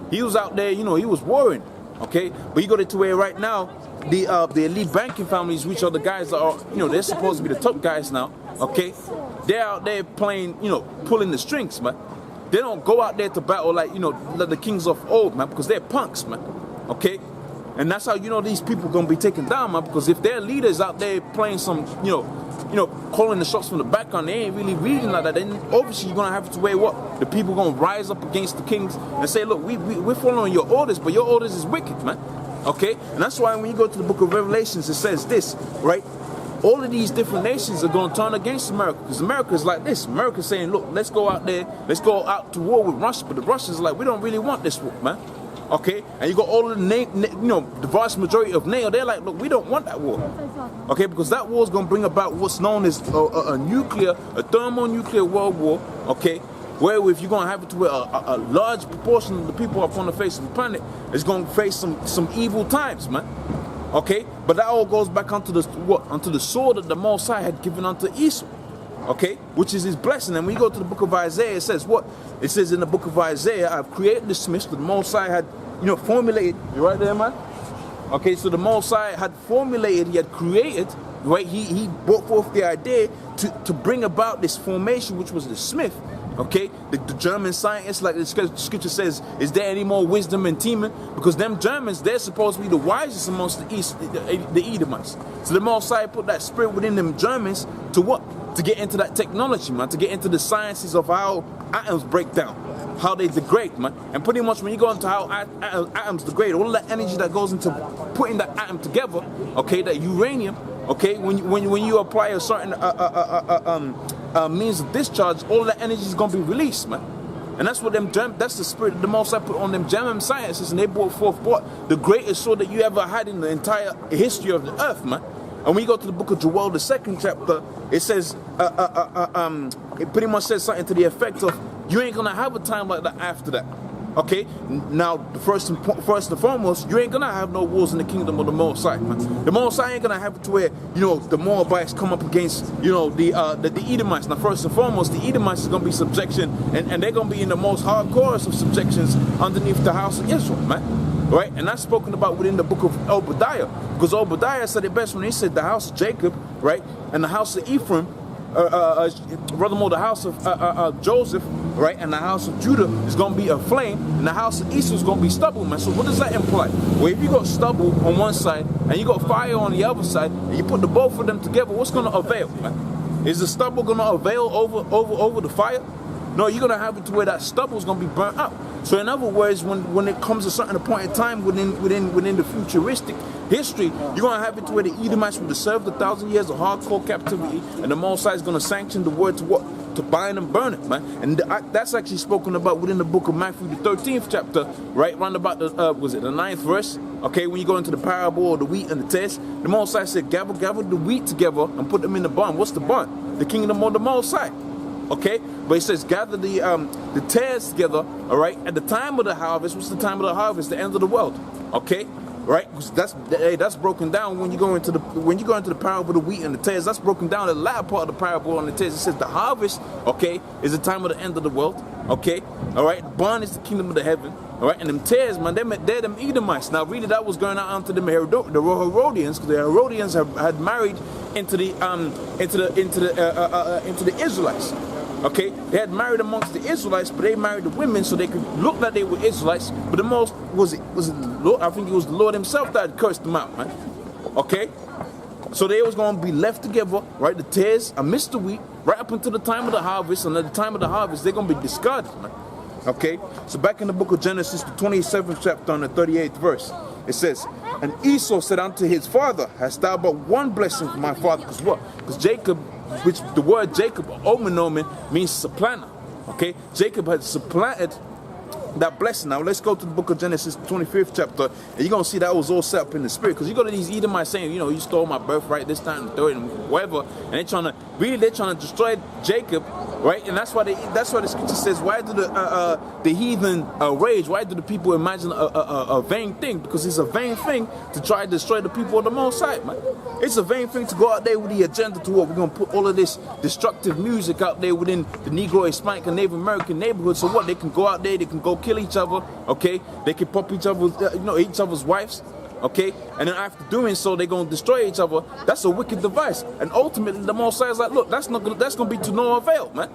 He was out there, you know, he was warring, okay? But you got it to where right now, the elite banking families, which are the guys that are, you know, they're supposed to be the top guys now, okay? They're out there playing, you know, pulling the strings, man. They don't go out there to battle like, you know, like the kings of old, man, because they're punks, man, okay? And that's how you know these people gonna be taken down, man, because if their leaders out there playing some, you know, calling the shots from the background, they ain't really reading like that, then obviously you're gonna have to weigh what? The people gonna rise up against the kings and say, look, we're following your orders, but your orders is wicked, man. Okay? And that's why when you go to the book of Revelations, it says this, right? All of these different nations are going to turn against America, because America is like this. America's saying, look, let's go out there, let's go out to war with Russia, but the Russians are like, we don't really want this war, man. Okay? And you got all of the vast majority of NATO, they're like, look, we don't want that war. Okay? Because that war is going to bring about what's known as a thermonuclear world war, okay? Where if you're going to have it to where a large proportion of the people upon the face of the planet is going to face some evil times, man. Okay? But that all goes back onto the sword that the Most High had given unto Esau. Okay? Which is his blessing. And when you go to the book of Isaiah, it says what? It says in the book of Isaiah, I've created the smiths that the Most High had, you know, formulated. You right there, man? Okay, so the Most High had formulated, he had created, right? He brought forth the idea to bring about this formation, which was the smith. Okay, the German scientists, like the scripture says, is there any more wisdom in Teman? Because them Germans, they're supposed to be the wisest amongst the Edomites. So the Most High put that spirit within them Germans to what? To get into that technology, man. To get into the sciences of how atoms break down, how they degrade, man. And pretty much when you go into how atoms degrade, all of that energy that goes into putting that atom together, okay, that uranium, okay, when you apply a certain means of discharge, all that energy is going to be released, man. And that's what that's the spirit that the Most High put on them German scientists, and they brought forth what? The greatest sword that you ever had in the entire history of the earth, man. And when you go to the book of Joel, the 2nd chapter, it says, it pretty much says something to the effect of, you ain't gonna have a time like that after that. Okay, now first and foremost, you ain't gonna have no wars in the kingdom of the Most High, man. The Most High ain't gonna have it to where, you know, the Moabites come up against, you know, the Edomites. Now first and foremost, the Edomites is gonna be subjection, and they're gonna be in the most hardcore of subjections underneath the house of Israel, man. Right, and that's spoken about within the book of Obadiah, because Obadiah said it best when he said the house of Jacob, right, and the house of Ephraim, furthermore, the house of Joseph, right, and the house of Judah is going to be a flame, and the house of Esau is going to be stubble, man. So what does that imply? Well, if you got stubble on one side and you got fire on the other side, and you put the both of them together, what's going to avail, man? Is the stubble going to avail over the fire? No, you're going to have it to where that stubble is going to be burnt up. So in other words, when it comes to a certain point in time within the futuristic history, you're going to have it to where the Edomites would have served 1,000 years of hardcore captivity, and the Most High is going to sanction the word to what? To bind and burn it, man. And that's actually spoken about within the book of Matthew, the 13th chapter, right? Round about the 9th verse. Okay, when you go into the parable of the wheat and the tares, the Most High said, gather the wheat together and put them in the barn. What's the barn? The kingdom of the Most High. Okay, but it says gather the tares together. All right, at the time of the harvest. What's the time of the harvest? The end of the world. Okay, right? That's broken down when you go into the parable of the wheat and the tares. That's broken down. The latter part of the parable on the tares. It says the harvest, okay, is the time of the end of the world. Okay, all right. The barn is the kingdom of the heaven. All right, and them tares, man, they're them Edomites. Now, really, that was going out onto the Herodians, because the Herodians had married into the Israelites. Okay, they had married amongst the Israelites, but they married the women so they could look like they were Israelites. But the most was it Lord, I think it was the Lord Himself that had cursed them out, man. Okay, so they was going to be left together, right? The tares amidst the wheat, right up until the time of the harvest, and at the time of the harvest, they're going to be discarded, man. Okay, so back in the book of Genesis, the 27th chapter, on the 38th verse, it says, and Esau said unto his father, hast thou but one blessing for my father? Because what? Because Jacob, which the word Jacob, omen, means supplanter. Okay, Jacob had supplanted that blessing. Now let's go to the book of Genesis, 25th chapter, and you're going to see that was all set up in the spirit. Because you go to these Edomites saying, you know, you stole my birthright this time, the third, and whatever, and they're trying to destroy Jacob, right? And that's why the scripture says, why do the heathen rage? Why do the people imagine a vain thing? Because it's a vain thing to try to destroy the people of the Most High, man. It's a vain thing to go out there with the agenda to what we're going to put all of this destructive music out there within the Negro, Hispanic, and Native American neighborhood. So what? They can go out there, they can go kill each other, okay? They can pop each other's wives, okay? And then after doing so, they're going to destroy each other. That's a wicked device. And ultimately, the Most High is like, look, that's going to be to no avail, man.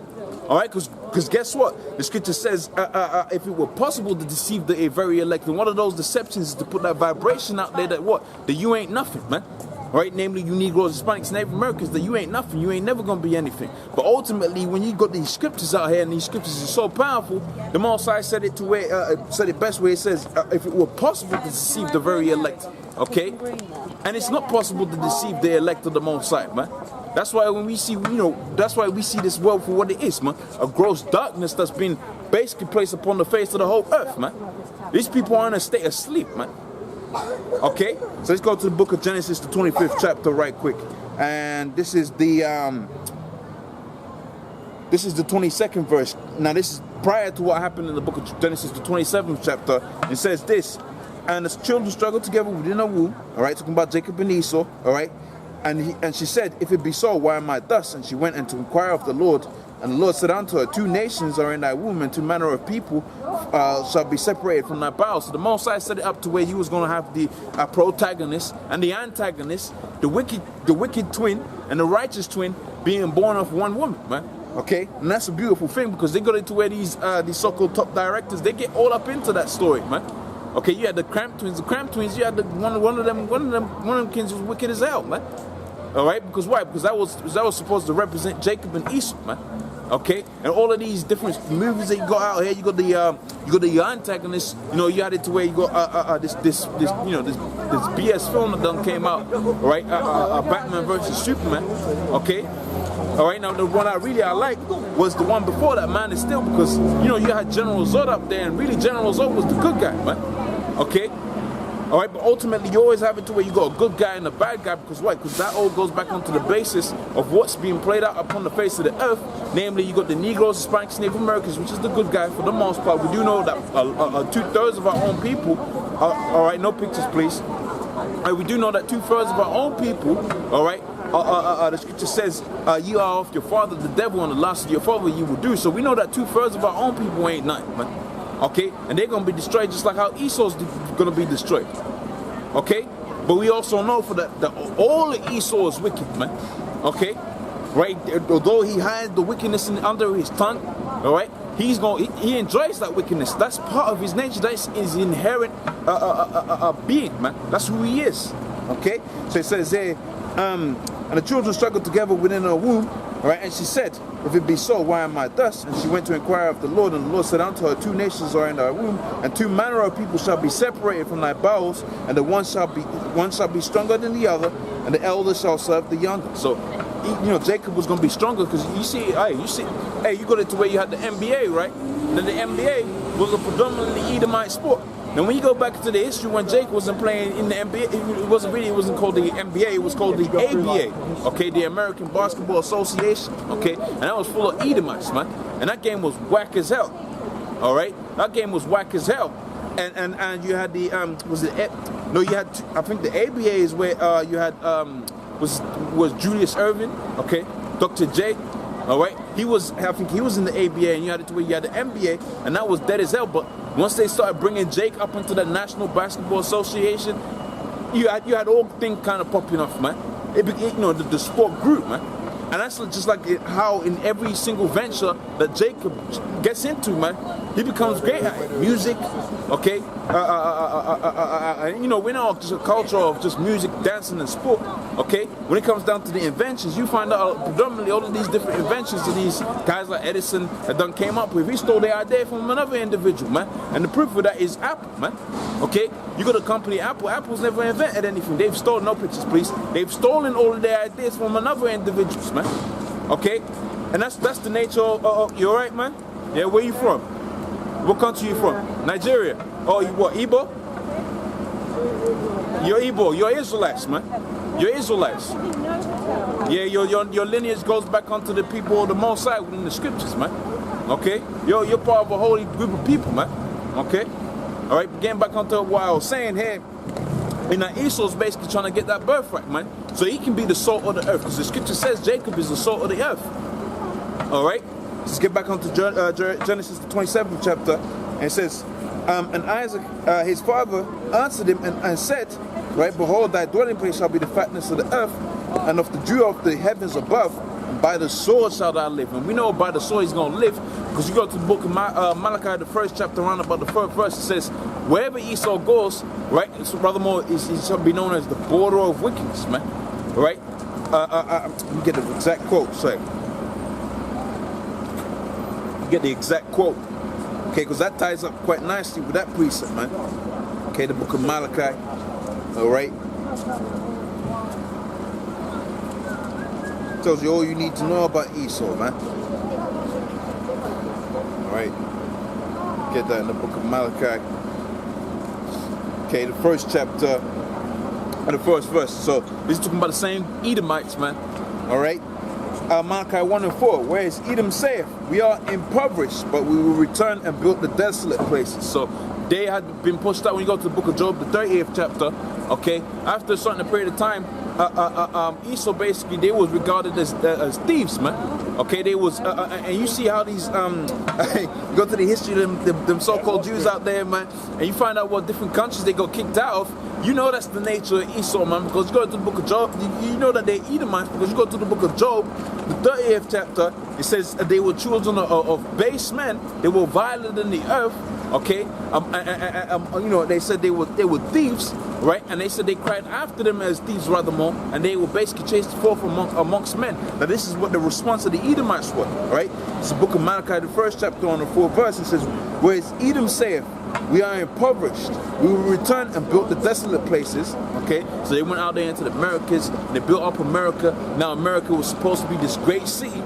All right, because guess what? The scripture says, if it were possible to deceive the very elect, and one of those deceptions is to put that vibration out there that what? That you ain't nothing, man. Right? Namely, you Negroes, Hispanics, Native Americans, that you ain't nothing. You ain't never going to be anything. But ultimately, when you got these scriptures out here, and these scriptures are so powerful, the Most High said it to where, said it best where it says, if it were possible to deceive the very elect, okay? And it's not possible to deceive the elect of the Most High, man. That's why when we see, that's why we see this world for what it is, man. A gross darkness that's been basically placed upon the face of the whole earth, man. These people are in a state of sleep, man. Okay, so let's go to the book of Genesis, the 25th chapter, right quick, and this is the 22nd verse. Now, this is prior to what happened in the book of Genesis, the 27th chapter. It says this: and the children struggled together within a womb. All right, talking about Jacob and Esau. All right, and she said, "If it be so, why am I thus?" And she went and to inquire of the Lord. And the Lord said unto her, 2 nations are in thy womb, and 2 manner of people shall be separated from thy bowels. So the Most High set it up to where you was going to have the protagonist and the antagonist, the wicked twin and the righteous twin being born of one woman, man. Okay, and that's a beautiful thing because they got into where these so-called top directors, they get all up into that story, man. Okay, you had the Cramp twins. The Cramp twins, you had one of them kids was wicked as hell, man. All right, because why? Because that was supposed to represent Jacob and Esau, man. Okay, and all of these different movies that you got out here, you got the antagonist. You had it to where you got this BS film that done came out, right? Batman versus Superman. Okay, all right. Now the one I like was the one before that, Man of Steel, because you had General Zod up there, and really General Zod was the good guy, man. Okay. All right, but ultimately you always have it to where you got a good guy and a bad guy, because why? Because that all goes back onto the basis of what's being played out upon the face of the earth. Namely, you got the Negroes, Hispanics, Native Americans, which is the good guy for the most part. We do know that 2/3 of our own people, all right, no pictures please. We do know that 2/3 of our own people, all right, the scripture says, you are of your father the devil, and the lust of your father you will do. So we know that 2/3 of our own people ain't nothing, man. Okay, and they're going to be destroyed just like how Esau's going to be destroyed. Okay, but we also know for that all of Esau is wicked, man. Okay, right? Although he hides the wickedness under his tongue, all right, he enjoys that wickedness. That's part of his nature. That's his inherent being, man. That's who he is. Okay, so it says there, and the children struggled together within her womb. All right, and she said, if it be so, why am I thus? And she went to inquire of the Lord, and the Lord said unto her, 2 nations are in thy womb, and 2 manner of people shall be separated from thy bowels, and the one shall be stronger than the other, and the elder shall serve the younger. So, Jacob was going to be stronger because you got it to where you had the NBA, right? And then the NBA was a predominantly Edomite sport. Now, when you go back to the history when Jake wasn't playing in the NBA, it wasn't called the NBA, it was called the ABA, okay, the American Basketball Association, okay, and that was full of Edomites, man, and that game was whack as hell, all right, that game was whack as hell, and you had the, I think the ABA is where you had, was Julius Erving, okay, Dr. J, all right, I think he was in the ABA, and you had it to where you had the NBA, and that was dead as hell. But once they started bringing Jake up into the National Basketball Association, you had all things kind of popping off, man. The sport grew, man. And that's just like how in every single venture that Jacob gets into, man, he becomes great at it. Music, okay? We're not just a culture of just music, dancing, and sport, okay? When it comes down to the inventions, you find out predominantly all of these different inventions that these guys like Edison that done came up with. He stole their idea from another individual, man. And the proof of that is Apple, man. Okay? You got a company, Apple. Apple's never invented anything. They've stolen, no pictures, please. They've stolen all of their ideas from another individuals, man. Okay? And that's the nature of you alright, man? Yeah, where you from? What country you from? Nigeria. Oh, you what, Igbo? You're Igbo. You're Israelites, man. You're Israelites. Yeah, your lineage goes back onto the people of the Most High within the scriptures, man. Okay? You're part of a holy group of people, man. Okay? Alright, getting back onto what I was saying here. Esau's basically trying to get that birthright, man. So he can be the salt of the earth. Because the scripture says Jacob is the salt of the earth. Alright? Let's get back onto Genesis the 27th chapter. And it says, and Isaac, his father, answered him and said, right, behold, thy dwelling place shall be the fatness of the earth, and of the dew of the heavens above, and by the sword shalt thou live. And we know by the sword he's going to live, because you go to the book of Malachi, the first chapter, around about the first verse, it says, wherever Esau goes, right, so furthermore, he shall be known as the border of wickedness, man, right? Let me get the exact quote, sorry. Get the exact quote, okay, because that ties up quite nicely with that precept, man. Okay, the book of Malachi, all right, tells you all you need to know about Esau, man. All right, get that in the book of Malachi. Okay, the first chapter and the first verse. So this is talking about the same Edomites, man. All right. Malachi 1:4, whereas Edom saith, we are impoverished, but we will return and build the desolate places. So they had been pushed out. When you go to the book of Job, the 30th chapter, okay, after a certain period of time, Esau basically, they was regarded as thieves, man. Okay, they was, and you see how these, you go to the history of them so-called Jews out there, man, and you find out what different countries they got kicked out of. You know that's the nature of Esau, man, because you go to the book of Job, you know that they're Edomites, because you go to the book of Job, the 30th chapter, it says they were children of base men, they were violent in the earth, okay, you know, they said they were thieves, right, and they said they cried after them as thieves rather more, and they were basically chased forth amongst men. Now this is what the response of the Edomites was, right? It's the book of Malachi, the first chapter on the 4th verse, it says, whereas Edom saith, we are impoverished, we will return and build the desolate places, okay? So they went out there into the Americas, and they built up America. Now America was supposed to be this great city,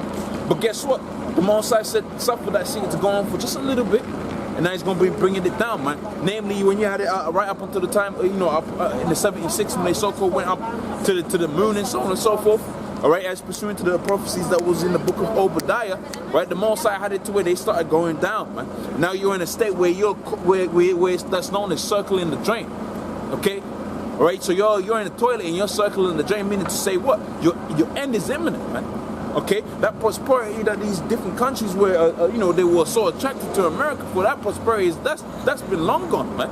but guess what? The Most High said, suffer that city to go on for just a little bit, and now he's going to be bringing it down, man. Namely, when you had it right up until the time, you know, in the 76, when they so-called went up to the moon and so on and so forth, all right, as pursuant to the prophecies that was in the book of Obadiah, right, the Most High had it to where they started going down, man. Now you're in a state where where that's known as circling the drain, okay? All right, so you're in the toilet and you're circling the drain, meaning to say what? Your end is imminent, man. Okay, that prosperity that these different countries were, you know, they were so attracted to America for, that prosperity, that's been long gone, man.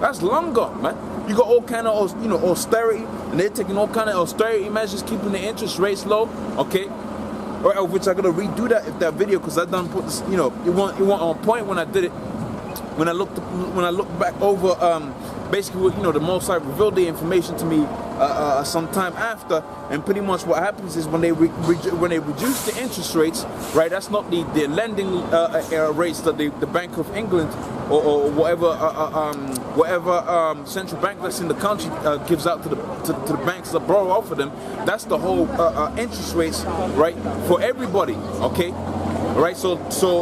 That's long gone, man. You got all kind of, you know, austerity, and they're taking all kind of austerity measures, keeping the interest rates low, okay? All right, which I'm gonna redo that video, because I done put this, you know, it went on point when I did it. When I looked back over, basically, you know, the Most High revealed the information to me some time after, and pretty much what happens is when they reduce the interest rates, right? That's not the lending rates that the Bank of England or whatever central bank that's in the country gives out to the banks that borrow off of them. That's the whole interest rates, right, for everybody, okay? Right, so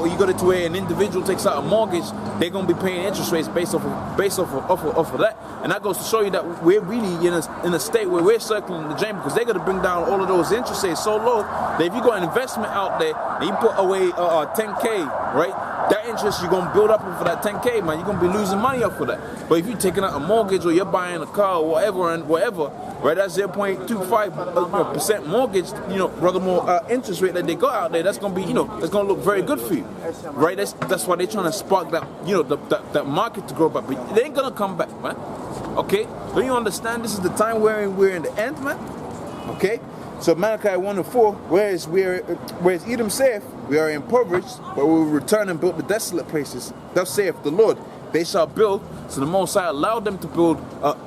you got it to where an individual takes out a mortgage, they're gonna be paying interest rates based off of that, and that goes to show you that we're really in a state where we're circling the drain, because they're gonna bring down all of those interest rates so low that if you got an investment out there and you put away 10K, right, that interest you're gonna build up for that 10K, man, you're gonna be losing money off of that. But if you're taking out a mortgage or you're buying a car or whatever, right, that's 0.25% mortgage, you know, rather more interest rate that they got out there, that's gonna be, you know, that's gonna look very good for you, right? That's why they're trying to spark that, you know, that market to grow back, but they ain't gonna come back, man. Okay, don't you understand? This is the time where we're in the end, man. Okay, so Malachi 1:4, whereas Edom saith, we are impoverished, but we will return and build the desolate places. Thus saith the Lord, they shall build. So the Most High allowed them to build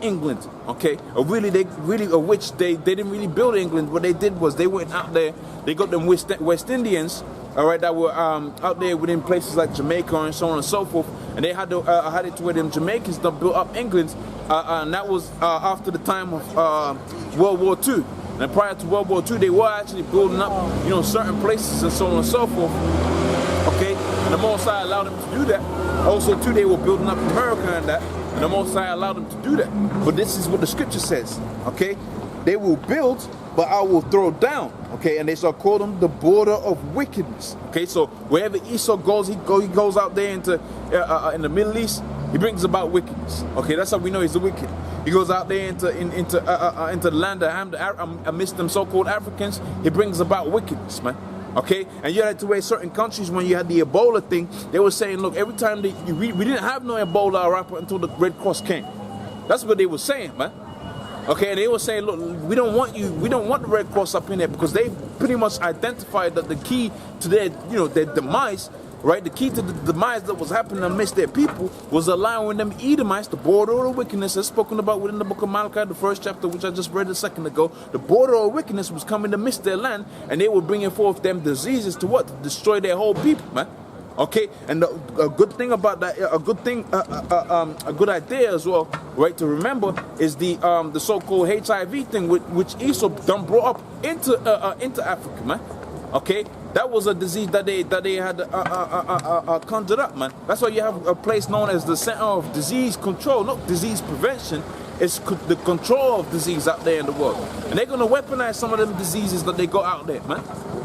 England, okay? Which they didn't really build England. What they did was they went out there, they got them West Indians, all right, that were out there within places like Jamaica and so on and so forth, and they had it to where them Jamaicans that built up England, and that was after the time of World War II. And prior to World War II, they were actually building up, you know, certain places and so on and so forth. Okay, and the Most High allowed them to do that. Also, too, they were building up America and that, and the Most High allowed them to do that. But this is what the scripture says. Okay, they will build, but I will throw down. Okay, and they shall call them the border of wickedness. Okay, so wherever Esau goes, he goes out there into in the Middle East. He brings about wickedness. Okay, that's how we know he's the wicked. He goes out there into the land of Ham, amidst them so-called Africans. He brings about wickedness, man. Okay, and you had to wait certain countries when you had the Ebola thing. They were saying, look, every time we didn't have no Ebola right until the Red Cross came. That's what they were saying, man. Okay, and they were saying, look, we don't want the Red Cross up in there because they pretty much identified that the key to their demise, right? The key to the demise that was happening amidst their people was allowing them Edomites, the border of wickedness, as spoken about within the book of Malachi, the first chapter, which I just read a second ago. The border of wickedness was coming amidst their land, and they were bringing forth them diseases to what? To destroy their whole people, man. Okay, and a good thing about that, a good idea as well, right, to remember is the so-called HIV thing, which Esau done brought up into Africa, man. Okay, that was a disease that they had conjured up, man. That's why you have a place known as the Center of Disease Control, not disease prevention. It's the control of disease out there in the world, and they're gonna weaponize some of them diseases that they got out there, man.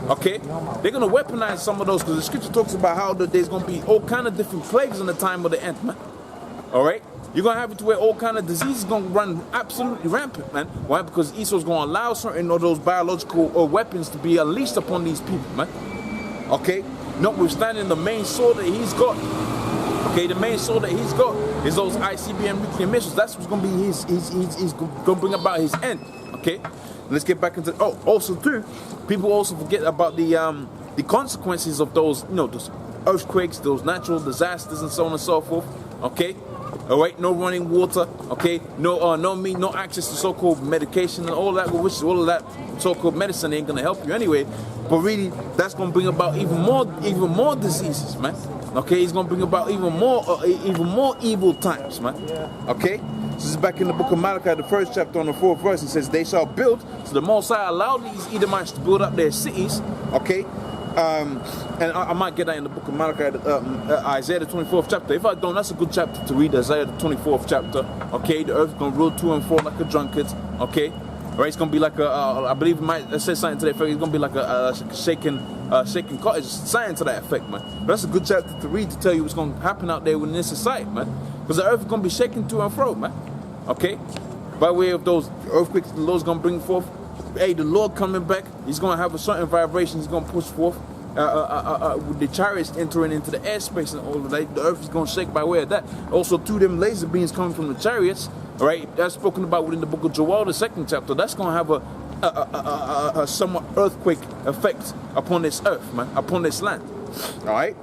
Okay, they're gonna weaponize some of those because the scripture talks about how there's gonna be all kind of different plagues in the time of the end, man. All right, you're gonna have it to where all kind of diseases gonna run absolutely rampant, man. Why? Because Esau's gonna allow certain of those biological weapons to be unleashed upon these people, man. Okay, notwithstanding the main sword that he's got. Okay, the main sword that he's got is those ICBM nuclear missiles. That's what's gonna be he's gonna bring about his end. Okay, let's get back into. Oh, also too, people also forget about the consequences of those, those earthquakes, those natural disasters, and so on and so forth. Okay, all right, no running water. Okay, no access to so-called medication and all that. Which all of that so-called medicine ain't gonna help you anyway. But really, that's gonna bring about even more diseases, man. Okay, he's gonna bring about even more evil times, man. Okay, this is back in the book of Malachi, the first chapter on the 4th verse. It says, "They shall build." So the Most High allowed these Edomites to build up their cities. Okay, and I might get that in the book of Malachi, Isaiah the 24th chapter. If I don't, that's a good chapter to read, Isaiah the 24th chapter. Okay, the earth is gonna roll to and fro like a drunkard. Okay, right? It's gonna be like I believe it might say something to that effect. It's gonna be like a shaking cottage, something to that effect, man. But that's a good chapter to read to tell you what's gonna happen out there within this society, man. Because the earth is gonna be shaking to and fro, man. Okay, by way of those earthquakes, the Lord's gonna bring forth. Hey, the Lord coming back. He's gonna have a certain vibration. He's gonna push forth. With the chariots entering into the airspace and all of that, the earth is gonna shake by way of that. Also, them laser beams coming from the chariots. Right, that's spoken about within the book of Joel, the 2nd chapter. That's gonna have a somewhat earthquake effect upon this earth, man, upon this land. All right.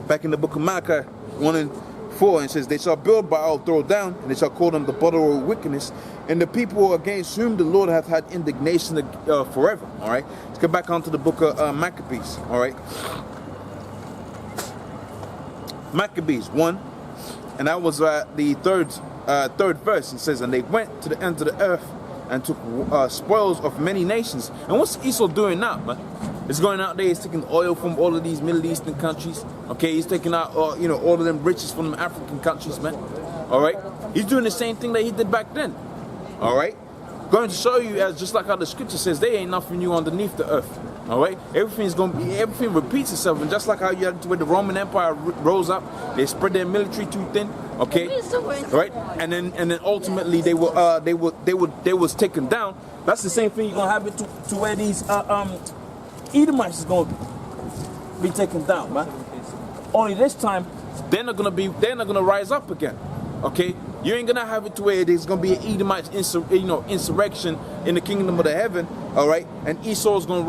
Back in the book of Malachi 1:4, it says, "They shall build Baal, throw down, and they shall call them the border of wickedness, and the people against whom the Lord hath had indignation forever." All right. Let's get back onto the book of Maccabees. All right. Maccabees 1, and that was the third verse. It says, "And they went to the end of the earth and took spoils of many nations." And what's Esau doing now, man? He's going out there, he's taking oil from all of these Middle Eastern countries. Okay, he's taking out all of them riches from the African countries, man. All right, he's doing the same thing that he did back then. All right, going to show you, as just like how the scripture says, there ain't nothing new underneath the earth. All right, everything repeats itself, and just like how you had to where the Roman Empire rose up, they spread their military too thin. Okay, right, and then ultimately they was taken down. That's the same thing you're gonna have it to where these Edomites is gonna be taken down, man. Only this time they're not gonna rise up again. Okay, you ain't gonna have it to where there's gonna be an Edomite insurrection in the kingdom of the heaven. All right, and Esau's gonna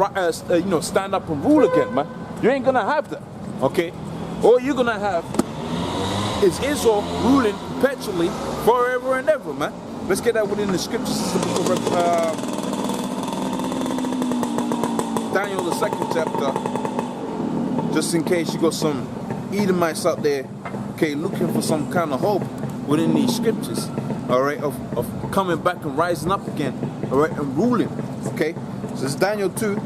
stand up and rule again, man. You ain't gonna have that. Okay, all you're gonna have is Esau ruling perpetually forever and ever, man. Let's get that within the scriptures. This is the book of Daniel, the 2nd chapter. Just in case you got some Edomites out there, okay, looking for some kind of hope within these scriptures, all right, of coming back and rising up again, all right, and ruling. Okay, so it's Daniel 2.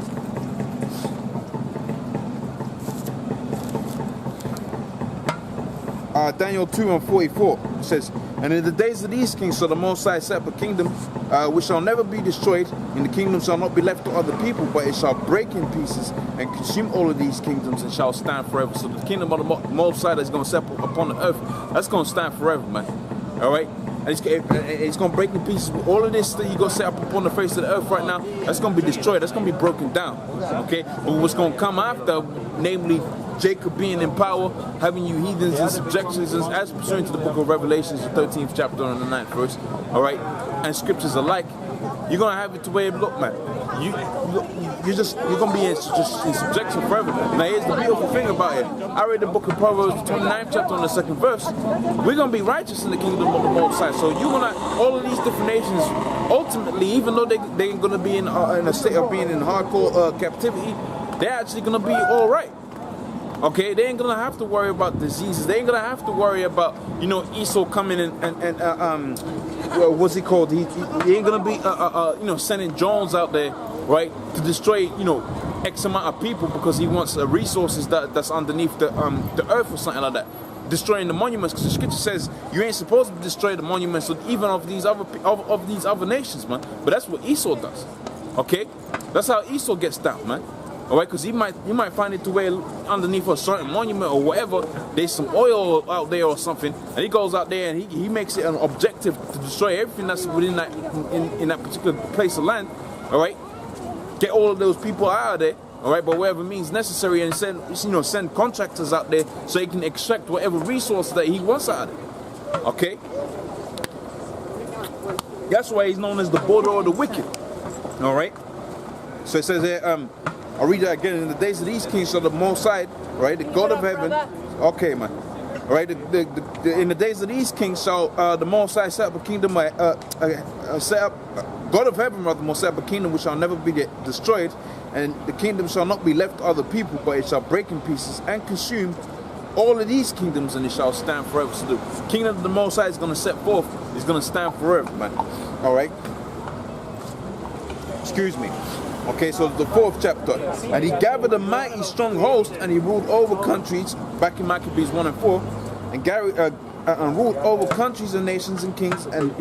Daniel 2:44 says, "And in the days of these kings shall the Most High set up a kingdom which shall never be destroyed, and the kingdom shall not be left to other people, but it shall break in pieces and consume all of these kingdoms and shall stand forever." So the kingdom of the Most High that's going to set up upon the earth, that's going to stand forever, man. All right, and it's going to break in pieces. All of this that you got set up upon the face of the earth right now, that's going to be destroyed. That's going to be broken down. Okay, but what's going to come after, namely Jacob being in power, having you heathens in subjections, as pursuant to the book of Revelations, the 13th chapter and the 9th verse. All right, and scriptures alike. You're gonna have it to where, look, man, you're gonna be just in subjection forever. Now here's the beautiful thing about it. I read the book of Proverbs, 29th chapter on the 2nd verse. We're gonna be righteous in the kingdom of the Most High. So you're gonna, all of these different nations, ultimately, even though they're gonna be in a state of being in hardcore captivity, they're actually gonna be all right. Okay, they ain't gonna have to worry about diseases. They ain't gonna have to worry about, you know, Esau coming and what's he called? He ain't gonna be you know, sending drones out there, right, to destroy, you know, X amount of people because he wants resources that's underneath the earth or something like that. Destroying the monuments, because the scripture says you ain't supposed to destroy the monuments even of these other nations, man. But that's what Esau does. Okay, that's how Esau gets down, man. All right, because you might find it to where underneath a certain monument or whatever, there's some oil out there or something, and he goes out there and he makes it an objective to destroy everything that's within that in that particular place of land. All right, get all of those people out of there. All right, by whatever means necessary, and send contractors out there so he can extract whatever resource that he wants out of it. Okay, that's why he's known as the border of the wicked. All right, so it says here, I'll read that again. In the days of these kings shall the Most High, right, the God of heaven. Okay, man. All right, in the days of these kings shall the Most High set up a kingdom, set up God of heaven, rather, will set up a kingdom which shall never be destroyed, and the kingdom shall not be left to other people, but it shall break in pieces and consume all of these kingdoms, and it shall stand forever. So the kingdom of the Most High is going to set forth, is going to stand forever, man. All right. Excuse me. Okay, so the 4th chapter. And he gathered a mighty strong host, and he ruled over countries, back in Maccabees 1 and 4, and ruled over countries and nations and kings, and